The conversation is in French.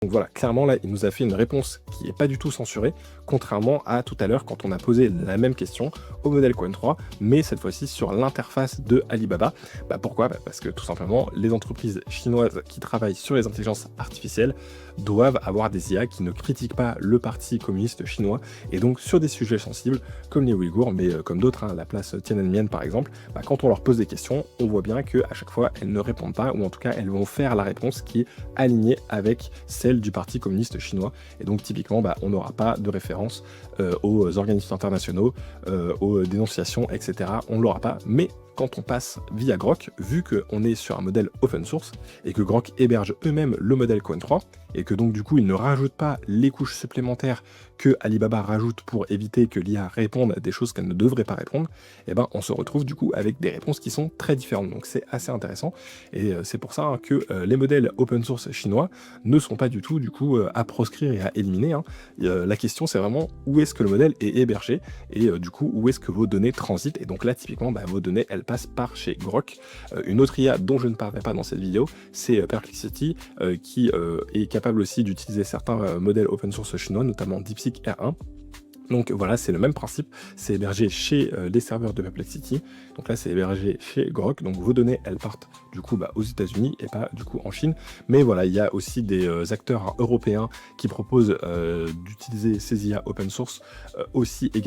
Donc voilà, clairement là, il nous a fait une réponse qui n'est pas du tout censurée, contrairement à tout à l'heure quand on a posé la même question au modèle Cohen 3, mais cette fois-ci sur l'interface de Alibaba. Pourquoi? Parce que tout simplement, les entreprises chinoises qui travaillent sur les intelligences artificielles doivent avoir des IA qui ne critiquent pas le parti communiste chinois, et donc sur des sujets sensibles comme les Ouïghours, mais comme d'autres, la place Tiananmen par exemple, quand on leur pose des questions, on voit bien qu'à chaque fois, elles ne répondent pas, ou en tout cas, elles vont faire la réponse qui est alignée avec celle du parti communiste chinois, et donc typiquement, on n'aura pas de référence aux organismes internationaux, aux dénonciations, etc. On ne l'aura pas, mais quand on passe via Grok, vu qu'on est sur un modèle open source, et que Grok héberge eux-mêmes le modèle Cohen 3, et que donc du coup ils ne rajoutent pas les couches supplémentaires que Alibaba rajoute pour éviter que l'IA réponde à des choses qu'elle ne devrait pas répondre, on se retrouve du coup avec des réponses qui sont très différentes. Donc c'est assez intéressant, et c'est pour ça que les modèles open source chinois ne sont pas du tout à proscrire et à éliminer. La question c'est vraiment où est-ce que le modèle est hébergé, et du coup où est-ce que vos données transitent, et donc là typiquement vos données elles passent par chez Grok. Une autre IA dont je ne parlerai pas dans cette vidéo, c'est Perplexity, qui est capable aussi d'utiliser certains modèles open source chinois, notamment DeepSeek R1. Donc voilà, c'est le même principe, c'est hébergé chez les serveurs de Perplexity, donc là c'est hébergé chez Grok, donc vos données elles partent du coup aux États-Unis et pas du coup en Chine, mais voilà, il y a aussi des acteurs européens qui proposent d'utiliser ces IA open source aussi également